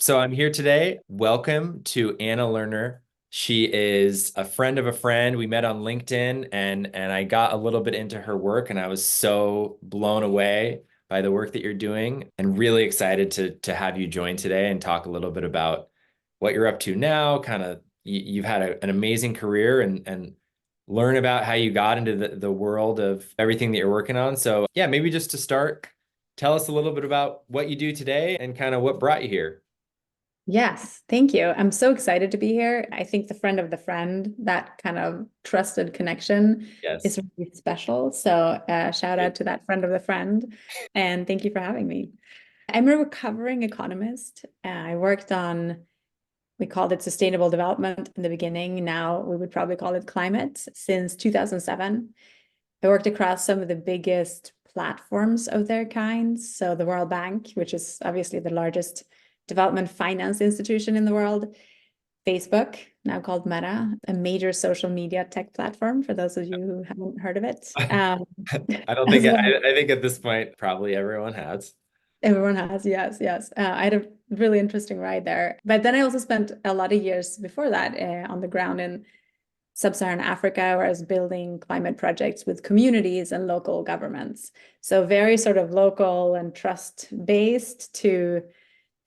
So I'm here today. Welcome to Anna Lerner. She is a friend of a friend. We met on LinkedIn and I got a little bit into her work and I was so blown away by the work that you're doing and really excited to have you join today and talk a little bit about what you're up to now. Kind of you've had an amazing career and learn about how you got into the world of everything that you're working on. So yeah, maybe just to start, tell us a little bit about what you do today and kind of what brought you here. Yes, thank you. I'm so excited to be here. I think the friend of the friend, that kind of trusted connection Yes. is really special. So, shout out to that friend of the friend. And thank you for having me. I'm a recovering economist. I worked on, we called it sustainable development in the beginning. Now we would probably call it climate since 2007. I worked across some of the biggest platforms of their kind. So the World Bank, which is obviously the largest development finance institution in the world, Facebook, now called Meta, a major social media tech platform for those of you who haven't heard of it. I don't think As well, I think at this point probably everyone has. everyone has, yes, yes. I had a really interesting ride there. But then I also spent a lot of years before that on the ground in sub-Saharan Africa, where I was building climate projects with communities and local governments. So very sort of local and trust-based to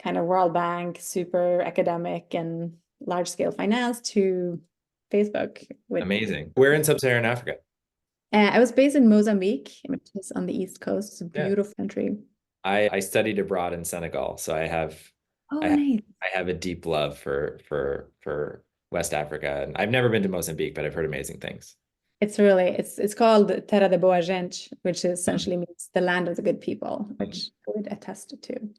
kind of World Bank, super academic and large-scale finance to Facebook with Amazing. We're in sub-Saharan Africa. I was based in Mozambique, which is on the East Coast. It's a Yeah. beautiful country. I studied abroad in Senegal, so Oh, I have nice. I have a deep love for West Africa. And I've never been to Mozambique, but I've heard amazing things. It's called Terra de Boa Gente, which Hmm. essentially means the land of the good people, Mhm. which I would attest to.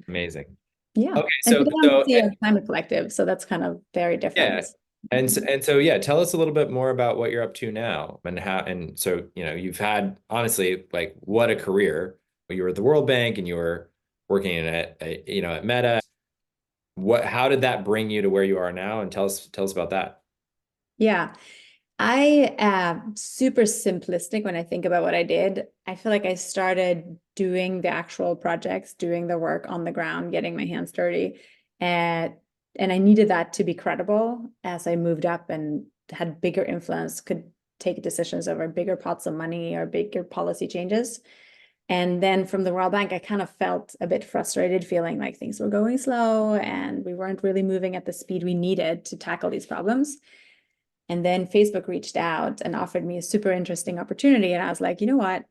Amazing. Yeah. Okay, And so today I'm the so CEO of Climate Collective, so that's kind of very yeah. different. And so yeah, tell us a little bit more about what you're up to now and how and so you've had honestly like what a career. You were at the World Bank and you were working at Meta. How did that bring you to where you are now? And tell us about that. Yeah. I am super simplistic when I think about what I did. I feel like I started doing the actual projects, doing the work on the ground, getting my hands dirty. And and I needed that to be credible as I moved up and had bigger influence, could take decisions over bigger pots of money or bigger policy changes. And then from the World Bank, I kind of felt a bit frustrated, feeling like things were going slow and we weren't really moving at the speed we needed to tackle these problems. And then Facebook reached out and offered me a super interesting opportunity. And I was like, you know what?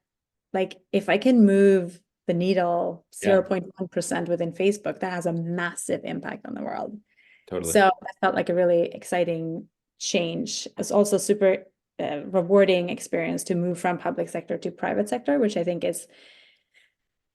Like, if I can move the needle Yeah, 0.1% within Facebook, that has a massive impact on the world. totally. So that felt like a really exciting change. It's also super rewarding experience to move from public sector to private sector, which I think is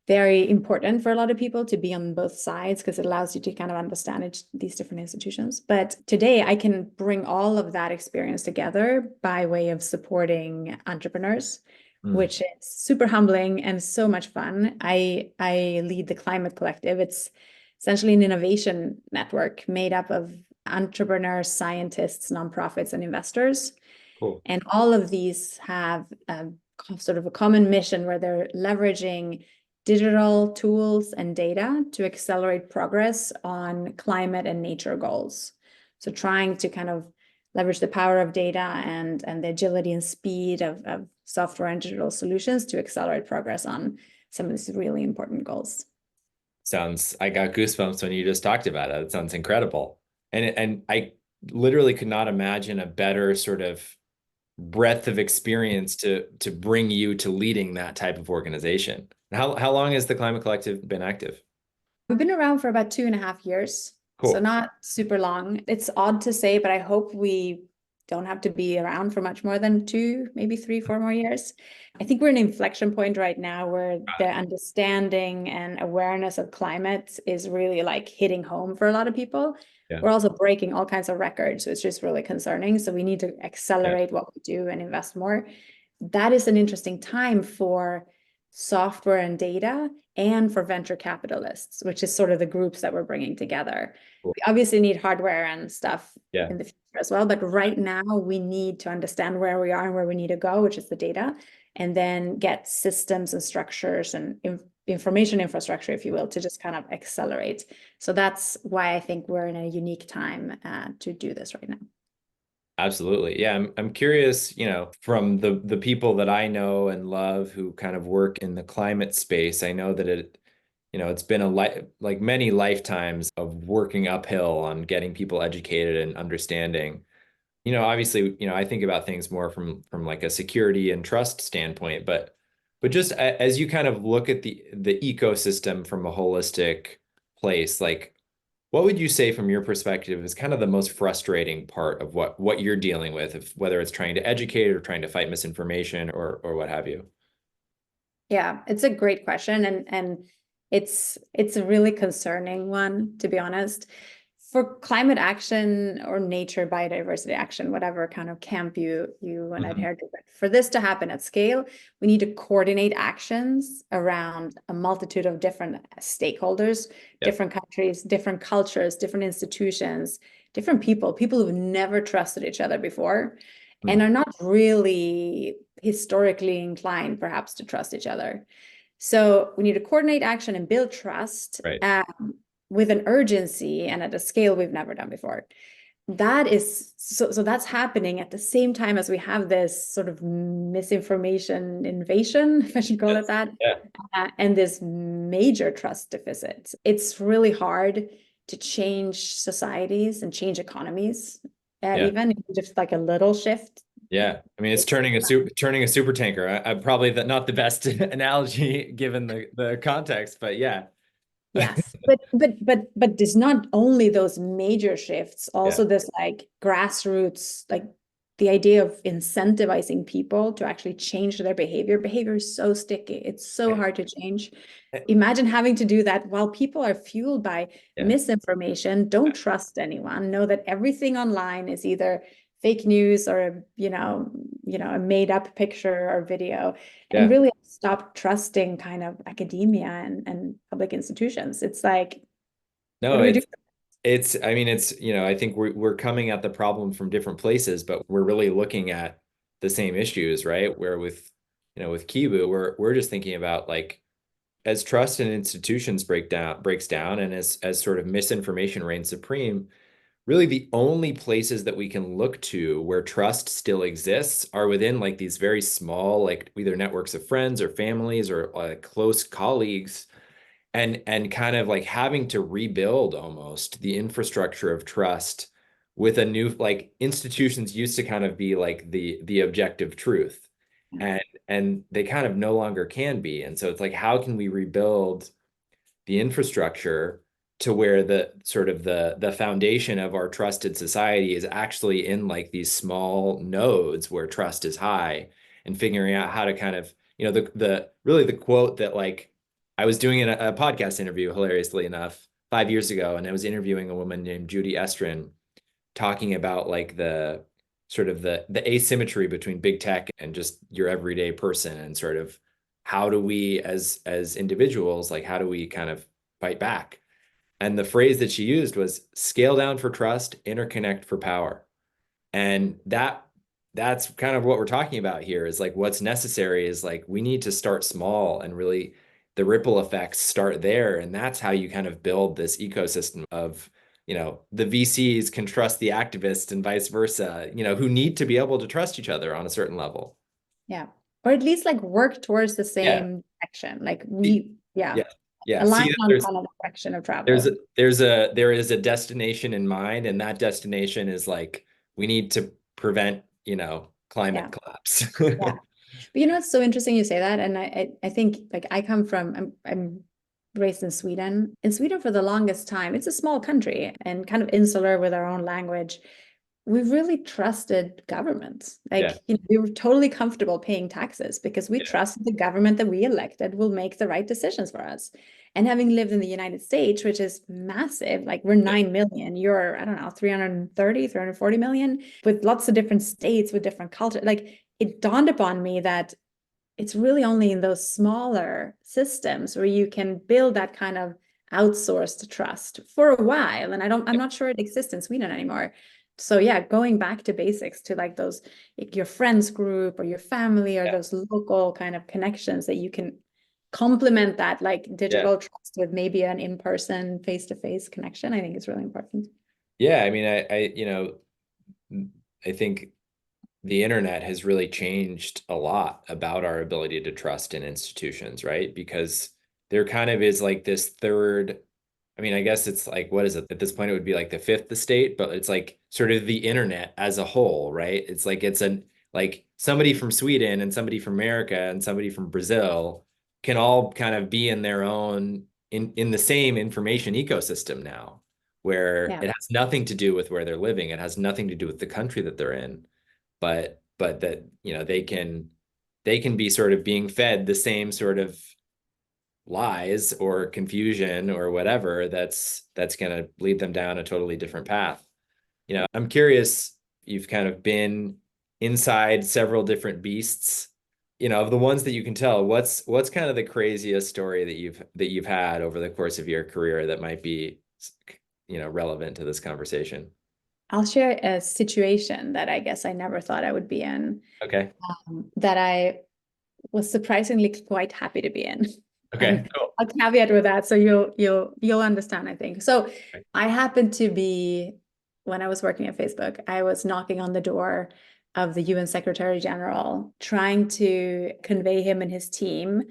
very important for a lot of people to be on both sides because it allows you to kind of understand these different institutions. But today I can bring all of that experience together by way of supporting entrepreneurs, Mm, which is super humbling and so much fun. I lead the Climate Collective. It's essentially an innovation network made up of entrepreneurs, scientists, nonprofits, and investors. cool. And all of these have sort of a common mission where they're leveraging digital tools and data to accelerate progress on climate and nature goals. So trying to kind of leverage the power of data and the agility and speed of software and digital solutions to accelerate progress on some of these really important goals. I got goosebumps when you just talked about it. It sounds incredible. And I literally could not imagine a better sort of breadth of experience to bring you to leading that type of organization. How long has the Climate Collective been active? We've been around for about 2.5 years, so Cool. not super long. It's odd to say, but I hope we don't have to be around for much more than two, maybe three, 4 more years. I think we're in an inflection point right now where the understanding and awareness of climate is really like hitting home for a lot of people. Yeah. We're also breaking all kinds of records, so it's just really concerning. So we need to Yeah. accelerate what we do and invest more. That is an interesting time for software and data and for venture capitalists, which is sort of the groups that we're bringing together. Cool. We obviously need hardware and stuff Yeah. in the future as well, but right now we need to understand where we are and where we need to go, which is the data, and then get systems and structures and information infrastructure, if you will, to just kind of accelerate. So that's why I think we're in a unique time to do this right now. Absolutely. Yeah, I'm curious, from the people that I know and love who kind of work in the climate space, I know that it's been a like many lifetimes of working uphill on getting people educated and understanding. Obviously, I think about things more from like a security and trust standpoint, but just as you kind of look at the ecosystem from a holistic place, like what would you say from your perspective is kind of the most frustrating part of what you're dealing with, if whether it's trying to educate or trying to fight misinformation or what have you? Yeah, it's a great question, and it's a really concerning one, to be honest. For climate action or nature biodiversity action, whatever kind of camp you and Mhm. adhere to, but for this to happen at scale, we need to coordinate actions around a multitude of different stakeholders, Yep. different countries, different cultures, different institutions, different people who've never trusted each other before and Mm. are not really historically inclined perhaps to trust each other. So we need to coordinate action and build trust Right. with an urgency and at a scale we've never done before. That is so that's happening at the same time as we have this sort of misinformation invasion, if I should call it Yes. that, Yeah. and this major trust deficit. It's really hard to change societies and change economies, Yeah. even just like a little shift. Yeah. I mean, it's It's turning a super tanker. I'm probably not the best analogy given the context, but yeah. Yes, but there's not only those major shifts, Yeah. also this like grassroots, like the idea of incentivizing people to actually change their behavior. Behavior is so sticky. It's so hard to change. Imagine having to do that while people are fueled by Yeah. misinformation, don't trust anyone, know that everything online is either fake news or a made up picture or video, and Yeah. really stop trusting kind of academia and public institutions. It's like, what No, do we do? I mean, I think we're coming at the problem from different places, but we're really looking at the same issues, right? Where with Kibu, we're just thinking about like as trust in institutions breaks down and as sort of misinformation reigns supreme, really the only places that we can look to where trust still exists are within like these very small, like either networks of friends or families or close colleagues and kind of like having to rebuild almost the infrastructure of trust with a new like institutions used to kind of be like the objective truth and and they kind of no longer can be, and so it's like how can we rebuild the infrastructure to where the sort of the foundation of our trusted society is actually in like these small nodes where trust is high, and figuring out how to kind of, the really the quote that like I was doing in a podcast interview, hilariously enough, 5 years ago, and I was interviewing a woman named Judy Estrin talking about like the sort of the asymmetry between big tech and just your everyday person, and sort of how do we as individuals, like how do we kind of fight back? And the phrase that she used was scale down for trust, interconnect for power. And that's kind of what we're talking about here, is like what's necessary is like we need to start small and really the ripple effects start there. And that's how you kind of build this ecosystem of, the VCs can trust the activists and vice versa, who need to be able to trust each other on a certain level. Yeah. Or at least like work towards the Yeah. same direction. Like See- yeah, Yeah. Yeah. align See that on kind of the direction of travel. there is a destination in mind, and that destination is like we need to prevent, climate Yeah. collapse. Yeah. But it's so interesting you say that. And I think like I'm raised in Sweden. In Sweden for the longest time, it's a small country and kind of insular with our own language. We really trusted governments. Like, Yeah. we were totally comfortable paying taxes because we Yeah. trusted the government that we elected will make the right decisions for us. And having lived in the United States, which is massive, like we're Yeah. 9 million, you're, I don't know, 330, 340 million, with lots of different states, with different culture. Like it dawned upon me that it's really only in those smaller systems where you can build that kind of outsourced trust for a while. And I'm not sure it exists in Sweden anymore. So yeah, going back to basics, to like those, like your friends group or your family or Yeah. those local kind of connections that you can complement that like Yeah. digital trust with maybe an in-person face-to-face connection, I think is really important. Yeah, I mean, I think the internet has really changed a lot about our ability to trust in institutions, right? Because there kind of is like this third, I mean, I guess it's like, what is it? At this point, it would be like the fifth estate, but it's like sort of the internet as a whole, right? It's like like somebody from Sweden and somebody from America and somebody from Brazil can all kind of be in their own in the same information ecosystem now, where Yeah. it has nothing to do with where they're living. It has nothing to do with the country that they're in, but that, they can be sort of being fed the same sort of lies or confusion or whatever that's going to lead them down a totally different path. I'm curious, you've kind of been inside several different beasts, of the ones that you can tell, what's kind of the craziest story that you've had over the course of your career that might be, relevant to this conversation? I'll share a situation that I guess I never thought I would be in, Okay. that I was surprisingly quite happy to be in. Okay, And cool. I'll caveat with that so you'll understand, I think. So Right. I happened to be, when I was working at Facebook, I was knocking on the door of the UN Secretary General, trying to convey him and his team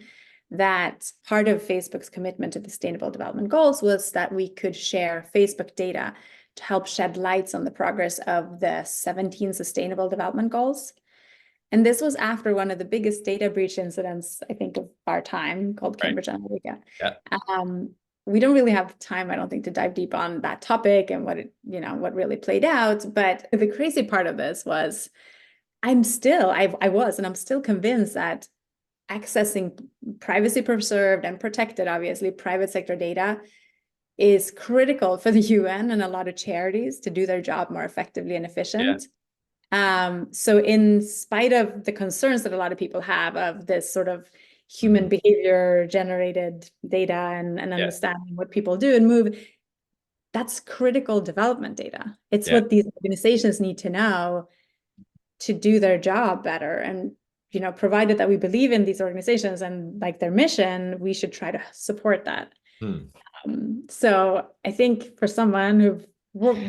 that part of Facebook's commitment to the Sustainable Development Goals was that we could share Facebook data to help shed lights on the progress of the 17 Sustainable Development Goals. And this was after one of the biggest data breach incidents, I think, of our time, called Right. Cambridge Analytica. Yeah. Um, we don't really have time, I don't think, to dive deep on that topic and what really played out. But the crazy part of this was I was, and I'm still convinced that accessing privacy preserved and protected, obviously, private sector data is critical for the UN and a lot of charities to do their job more effectively and Yeah. efficient. So in spite of the concerns that a lot of people have of this sort of Mhm. human behavior generated data and Yeah. understanding what people do and move, that's critical development data. It's Yeah. what these organizations need to know to do their job better. And, provided that we believe in these organizations and like their mission, we should try to support that. Hmm. So I think for someone who've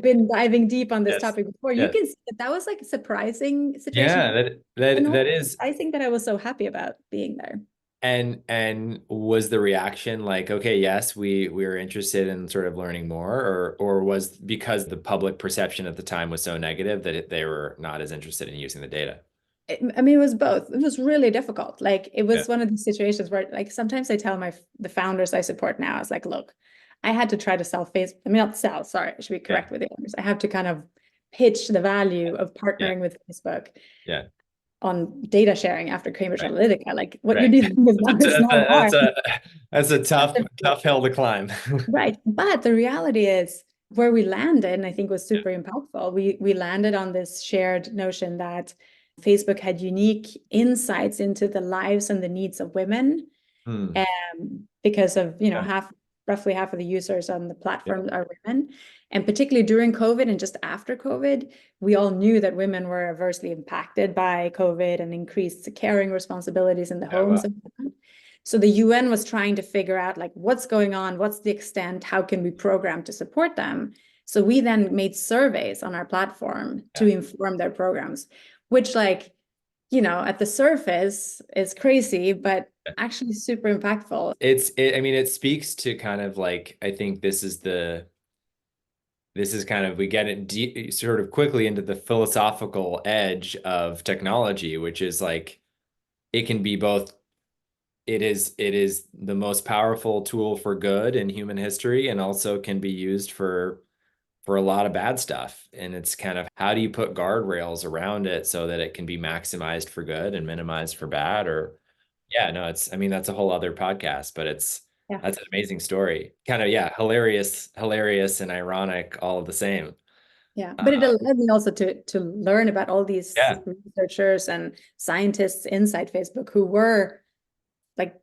been diving deep on this Yes. topic before, you Yeah. can see that that was like a surprising situation, Yeah, and also that is. I think that I was so happy about being there. And was the reaction like, okay, yes, we were interested in sort of learning more, or was because the public perception at the time was so negative that they were not as interested in using the data? I mean, it was both. It was really difficult. Like it Yeah. was one of these situations where, like, sometimes I tell the founders I support now, I was like, look, I had to try to sell Facebook. I mean, not sell. Sorry, I should be Yeah. correct with the owners. I have to kind of pitch the value of Yeah. partnering with Facebook Yeah. on data sharing after Cambridge Right. Analytica. Like what you're Right. dealing with now is not hard. That's a tough hill to climb. Right. But the reality is where we landed, and I think was Yeah. super impactful, we landed on this shared notion that Facebook had unique insights into the lives and the needs of women, Hmm. because of, Yeah. roughly half of the users on the Yeah. platform are women. And particularly during COVID and just after COVID, we all knew that women were adversely impacted by COVID and increased caring responsibilities in the Oh, homes wow. of women. So the UN was trying to figure out like what's going on, what's the extent, how can we program to support them? So we then made surveys on our platform to Yeah. inform their programs, which at the surface is crazy, but actually super impactful. I mean, it speaks to kind of like, I think this is kind of, we get it sort of quickly into the philosophical edge of technology, which is like, it can be both, it is the most powerful tool for good in human history, and also can be used for a lot of bad stuff. And it's kind of, how do you put guardrails around it so that it can be maximized for good and minimized for bad? Or yeah, no, I mean, that's a whole other podcast, but Yeah. that's an amazing story. Kind of, yeah, hilarious and ironic all of the same. Yeah, Uh, but it allowed me also to learn about all these yeah, researchers and scientists inside Facebook who were like,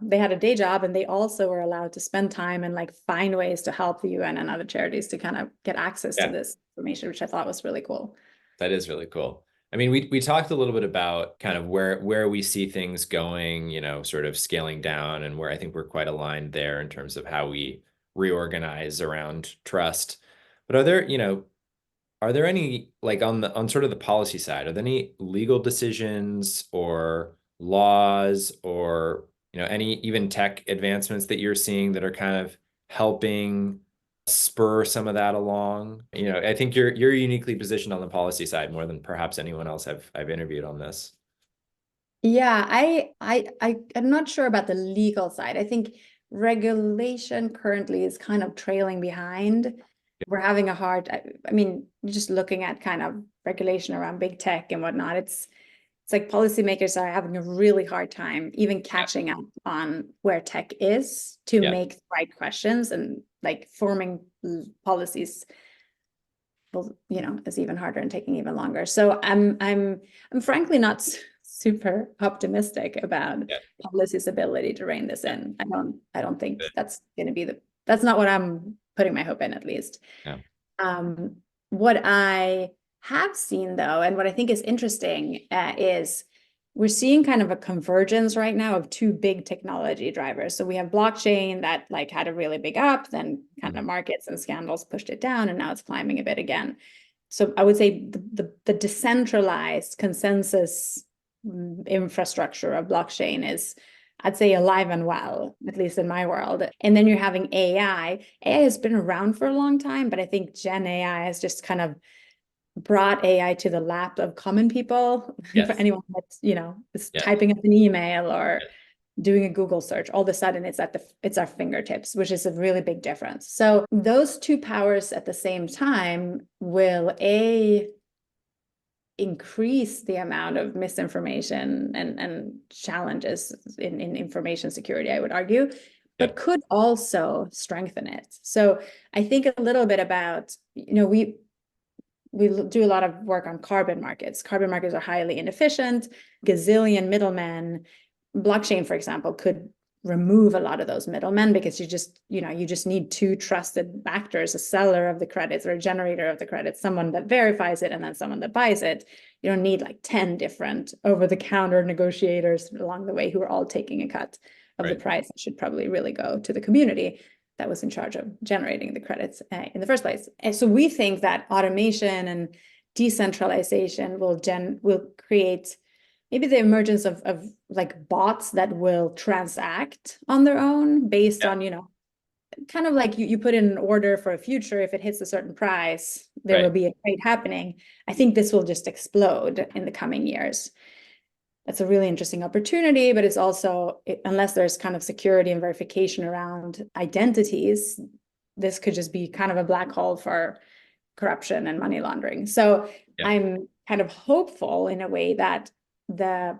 they had a day job and they also were allowed to spend time and like find ways to help the UN and other charities to kind of get access to yeah, this information, which I thought was really cool. that is really cool. I mean, we talked a little bit about kind of where we see things going, sort of scaling down, and where I think we're quite aligned there in terms of how we reorganize around trust. But are there any, like, on sort of the policy side, are there any legal decisions or laws or any even tech advancements that you're seeing that are kind of helping spur some of that along? I think you're uniquely positioned on the policy side more than perhaps anyone else I've interviewed on this. Yeah, I'm not sure about the legal side. I think regulation currently is kind of trailing behind. We're having a hard, I mean, just looking at kind of regulation around big tech and whatnot, it's like policymakers are having a really hard time even Yeah, catching up on where tech is to yeah, make the right questions, and like forming policies will, is even harder and taking even longer. So I'm frankly not super optimistic about yeah, policy's ability to rein this yeah, in. I don't think that's going to be that's not what I'm putting my hope in, at least. yeah, Um, what I have seen, though, and what I think is interesting, is we're seeing kind of a convergence right now of two big technology drivers. So we have blockchain that like had a really big up, then kind of mhm, markets and scandals pushed it down, and now it's climbing a bit again. So I would say the decentralized consensus infrastructure of blockchain is, I'd say, alive and well, at least in my world. And then you're having AI. AI has been around for a long time, but I think Gen AI has just kind of brought AI to the lap of common people. For yes, anyone that's, is yeah, typing up an email or yeah, doing a Google search, all of a sudden it's our fingertips, which is a really big difference. So those two powers at the same time will increase the amount of misinformation and challenges in information security, I would argue, yeah, but could also strengthen it. So I think a little bit about, we do a lot of work on carbon markets. Carbon markets are highly inefficient, gazillion middlemen. Blockchain, for example, could remove a lot of those middlemen because you just need two trusted actors, a seller of the credits or a generator of the credits, someone that verifies it and then someone that buys it. You don't need like 10 different over-the-counter negotiators along the way who are all taking a cut of the right, price that should probably really go to the community that was in charge of generating the credits in the first place. And so we think that automation and decentralization will create maybe the emergence of like bots that will transact on their own based yeah, on, kind of like you put in an order for a future. If it hits a certain price, there will right. be a trade happening. I think this will just explode in the coming years. That's a really interesting opportunity, but it's also, unless there's kind of security and verification around identities, this could just be kind of a black hole for corruption and money laundering. So Yeah. I'm kind of hopeful in a way that the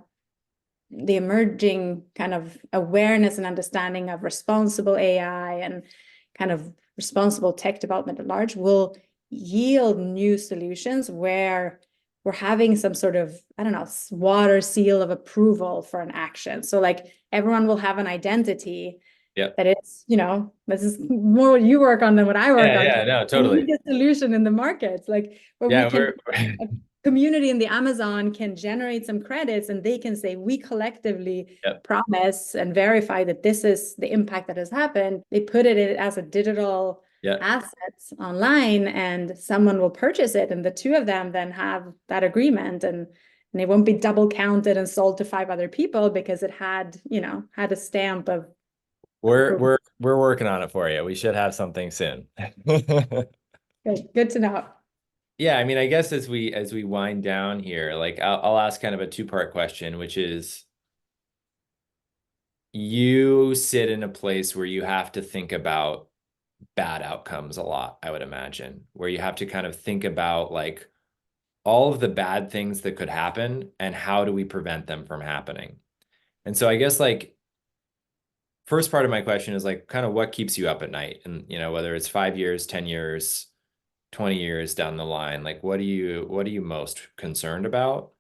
the emerging kind of awareness and understanding of responsible AI and kind of responsible tech development at large will yield new solutions where we're having some sort of, I don't know, water seal of approval for an action. So like everyone will have an identity Yeah. that it's, this is more what you work on than what I work Yeah, on. yeah, no, I need totally. a solution in the markets, like where we Yeah, can, we're a community in the Amazon can generate some credits and they can say, we collectively yeah, promise and verify that this is the impact that has happened. They put it as a digital yeah. asset online and someone will purchase it. And the two of them then have that agreement, and it won't be double counted and sold to five other people because it had, had a stamp of We're approval. we're we're working on it for you. We should have something soon. Good to know. Yeah, I mean, I guess as we wind down here, like I'll ask kind of a two-part question, which is you sit in a place where you have to think about bad outcomes a lot, I would imagine, where you have to kind of think about like all of the bad things that could happen and how do we prevent them from happening. And so I guess like first part of my question is like kind of what keeps you up at night, and whether it's 5 years, 10 years, 20 years down the line, like what are you most concerned about?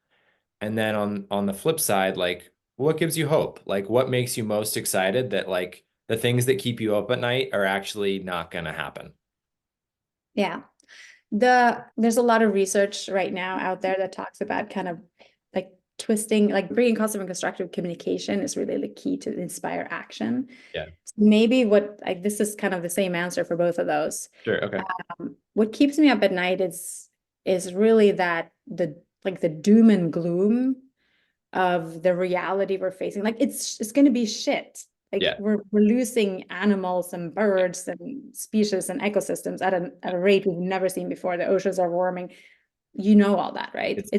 And then on the flip side, like what gives you hope? Like what makes you most excited that like the things that keep you up at night are actually not going to happen? Yeah. There's a lot of research right now out there that talks about kind of like twisting, like bringing positive and constructive communication is really the key to inspire action. Yeah, So maybe what like this is kind of the same answer for both of those. sure. Okay. What keeps me up at night is really that the doom and gloom of the reality we're facing. Like it's going to be shit. Like Yeah. we're losing animals and birds and species and ecosystems at a rate we've never seen before. The oceans are warming. You know all that, right? It's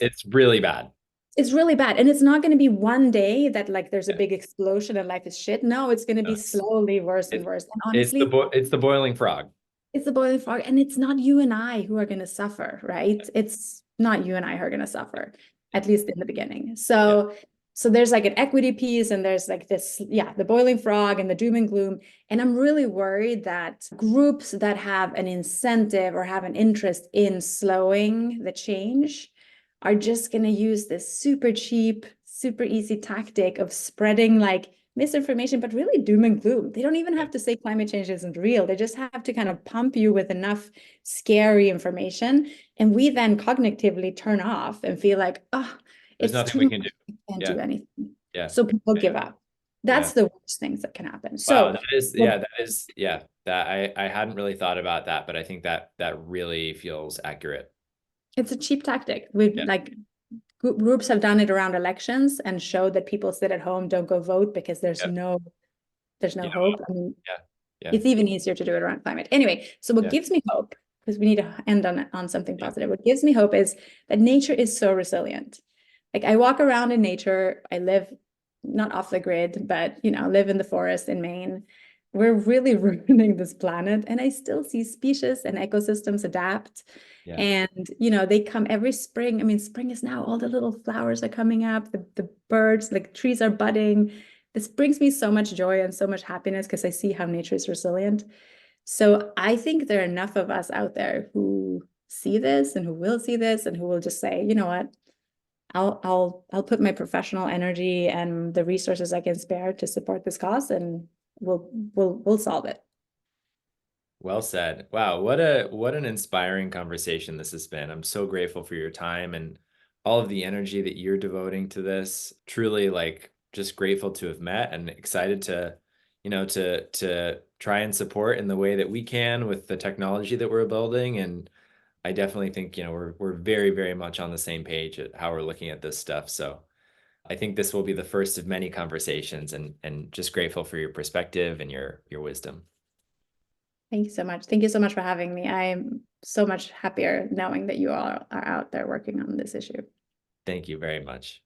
it's really bad. It's really bad. And it's not going to be one day that like there's a Yeah. big explosion and life is shit. No, it's going to No, be slowly worse and it's worse. And honestly, it's the boiling frog. it's the boiling frog, and it's not you and I who are going to suffer, right? It's not you and I who are going to suffer, Yeah. at least in the beginning. Yeah. So there's like an equity piece, and there's like this, yeah, the boiling frog and the doom and gloom. And I'm really worried that groups that have an incentive or have an interest in slowing the change are just going to use this super cheap, super easy tactic of spreading like misinformation, but really doom and gloom. They don't even Yeah. have to say climate change isn't real. They just have to kind of pump you with enough scary information. And we then cognitively turn off and feel like, oh, There's it's nothing too we can do. much. I can't do Yeah. anything. Yeah. So people Yeah. give up. Yeah. That's the worst things that can happen. Wow, So that is, well, yeah, that is, yeah, that I hadn't really thought about that, but I think that that really feels accurate. it's a cheap tactic. We Yeah. like groups have done it around elections and showed that people sit at home, don't go vote because Yeah. there's You no know, hope. I mean, yeah. Yeah. it's even easier to do it around climate. Anyway, so what Yeah. gives me hope, because we need to end on something Yeah. positive, what gives me hope is that nature is so resilient. Like I walk around in nature, I live not off the grid, but live in the forest in Maine. We're really ruining this planet, and I still see species and ecosystems adapt. Yeah. And they come every spring. I mean, spring is now, all the little flowers are coming up, the birds, like trees are budding. This brings me so much joy and so much happiness because I see how nature is resilient. So I think there are enough of us out there who see this and who will see this and who will just say, you know what, I'll put my professional energy and the resources I can spare to support this cause, and we'll solve it. Well said. Wow, what an inspiring conversation this has been. I'm so grateful for your time and all of the energy that you're devoting to this. Truly, like, just grateful to have met and excited to, to try and support in the way that we can with the technology that we're building. And I definitely think, we're very, very much on the same page at how we're looking at this stuff. So I think this will be the first of many conversations, and just grateful for your perspective and your wisdom. Thank you so much. Thank you so much for having me. I'm so much happier knowing that you all are out there working on this issue. Thank you very much.